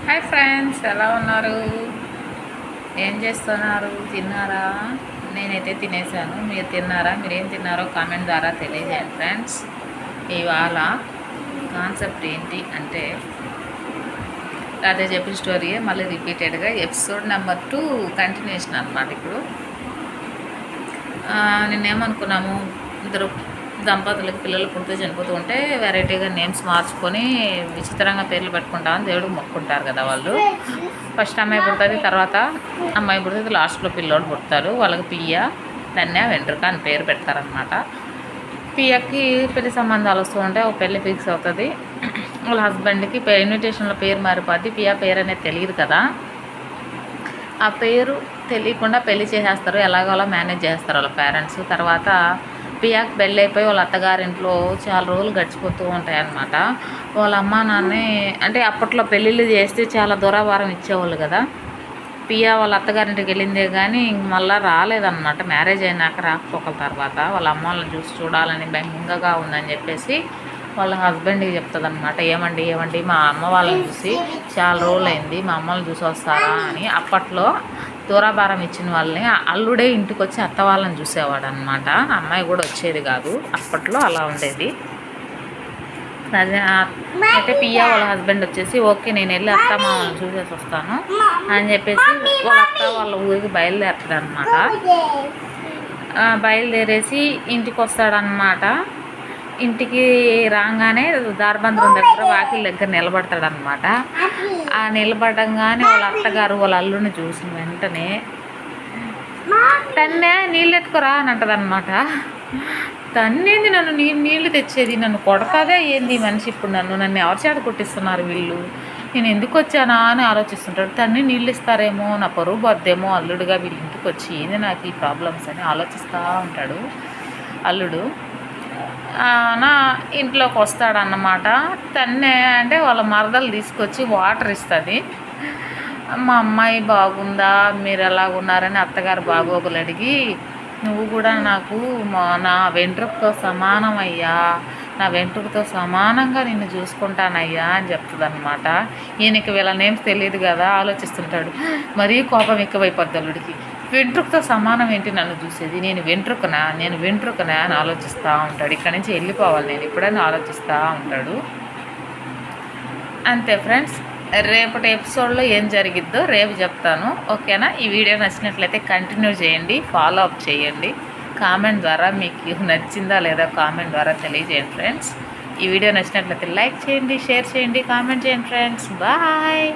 Hi friends, ఎలా ఉన్నారు? ఏం చేస్తున్నారు? తిన్నారా? నేనైతే తినేసాను. మీరు తిన్నారా? మీరేం తిన్నారో కామెంట్ ద్వారా తెలియజేయండి ఫ్రెండ్స్. ఇవాళ కాన్సెప్ట్ ఏంటి అంటే, అదే చెప్పిన స్టోరీయే మళ్ళీ రిపీటెడ్గా ఎపిసోడ్ నెంబర్ 2 కంటిన్యూషన్ అనమాట. ఇప్పుడు నిన్నేమనుకున్నాము, ఇద్దరు దంపతులకు పిల్లలు పుడుతూ చనిపోతూ ఉంటే వెరైటీగా నేమ్స్ మార్చుకొని విచిత్రంగా పేర్లు పెట్టుకుంటామని దేవుడికి మొక్కుంటారు కదా వాళ్ళు. ఫస్ట్ అమ్మాయి పుడుతుంది, తర్వాత అమ్మాయి పుడుతుంది, లాస్ట్లో పిల్లోడు పుడతారు. వాళ్ళకి పియ్య, తన్య, వెంట్రుక అని పేరు పెడతారనమాట. పియ్యకి పెళ్లి సంబంధాలు వస్తూ ఉంటే ఒక పెళ్ళి ఫిక్స్ అవుతుంది. వాళ్ళ హస్బెండ్కి ఇన్విటేషన్లో పేరు మారిపోద్ది. పియ్య పేరు అనేది తెలియదు కదా. ఆ పేరు తెలియకుండా పెళ్లి చేసేస్తారు. ఎలాగో అలా మేనేజ్ చేస్తారు వాళ్ళ పేరెంట్స్. తర్వాత పియాకి పెళ్ళి అయిపోయి వాళ్ళ అత్తగారింట్లో చాలా రోజులు గడిచిపోతూ ఉంటాయి అన్నమాట. వాళ్ళ అమ్మ నాన్నే అంటే అప్పట్లో పెళ్ళిళ్ళు చేస్తే చాలా దూరాభారం ఇచ్చేవాళ్ళు కదా. పియా వాళ్ళ అత్తగారింటికి వెళ్ళిందే కానీ మళ్ళీ రాలేదన్నమాట. మ్యారేజ్ అయినాక రాకపోకల తర్వాత వాళ్ళ అమ్మ వాళ్ళని చూసి చూడాలని బెంగగా ఉందని చెప్పేసి వాళ్ళ హస్బెండ్కి చెప్తుంది అనమాట. ఏమండి మా అమ్మ వాళ్ళని చూసి చాలా రోజులైంది, మా అమ్మల్ని చూసి వస్తారా అని. అప్పట్లో దూరాభారం ఇచ్చిన వాళ్ళని అల్లుడే ఇంటికి వచ్చి అత్త వాళ్ళని చూసేవాడు అనమాట. అమ్మాయి కూడా వచ్చేది కాదు, అప్పట్లో అలా ఉండేది. అదే అయితే పియ్య వాళ్ళ హస్బెండ్ వచ్చేసి ఓకే నేను వెళ్ళి అత్త మామూలు చూసేసి వస్తాను అని చెప్పేసి వాళ్ళ అత్త వాళ్ళ ఊరికి బయలుదేరుతాడు అనమాట. బయలుదేరేసి ఇంటికి వస్తాడనమాట. ఇంటికి రాగానే దారబంధం దగ్గర వాకిల దగ్గర నిలబడతాడనమాట. ఆ నిలబడంగానే వాళ్ళ అత్తగారు వాళ్ళ అల్లుని చూసిన వెంటనే తన్నే నీళ్ళు ఎత్తుకురా అని అంటదనమాట. తన్నేంది నన్ను నీళ్ళు తెచ్చేది, నన్ను కొడతాదే ఏంది మనిషి, ఇప్పుడు నన్ను ఎవరి చేత కొట్టిస్తున్నారు వీళ్ళు, నేను ఎందుకు వచ్చానా అని ఆలోచిస్తుంటాడు. తన్ని నీళ్ళు ఇస్తారేమో, నా పరువు బద్దేమో, అల్లుడుగా వీళ్ళ ఇంటికి వచ్చి ఏంది నాకు ఈ ప్రాబ్లమ్స్ అని ఆలోచిస్తూ ఉంటాడు అల్లుడు. నా ఇంట్లోకి వస్తాడన్నమాట. తన్నే అంటే వాళ్ళ మరదలు తీసుకొచ్చి వాటర్ ఇస్తుంది. మా అమ్మాయి బాగుందా, మీరు ఎలాగున్నారని అత్తగారు బాగోగులు అడిగి, నువ్వు కూడా నాకు నా వెంట్రుకతో సమానం అయ్యా, నా వెంట్రుకతో సమానంగా నిన్ను చూసుకుంటానయ్యా అని చెప్తుంది అనమాట. ఈయనకి వీళ్ళ నేమ్స్ తెలియదు కదా, ఆలోచిస్తుంటాడు. మరీ కోపం ఎక్కువైపోద్ది అల్లుడికి. వెంట్రుకతో సమానం ఏంటి నన్ను చూసేది, నేను వెంట్రుకనా అని ఆలోచిస్తూ ఉంటాడు. ఇక్కడి నుంచి వెళ్ళిపోవాలి నేను ఇప్పుడని ఆలోచిస్తూ ఉంటాడు. అంతే ఫ్రెండ్స్, రేపటి ఎపిసోడ్లో ఏం జరిగిద్దో రేపు చెప్తాను, ఓకేనా? ఈ వీడియో నచ్చినట్లయితే కంటిన్యూ చేయండి, ఫాలో అప్ చేయండి. కామెంట్ ద్వారా మీకు నచ్చిందా లేదా కామెంట్ ద్వారా తెలియజేయండి ఫ్రెండ్స్. ఈ వీడియో నచ్చినట్లయితే లైక్ చేయండి, షేర్ చేయండి, కామెంట్ చేయండి ఫ్రెండ్స్. బాయ్.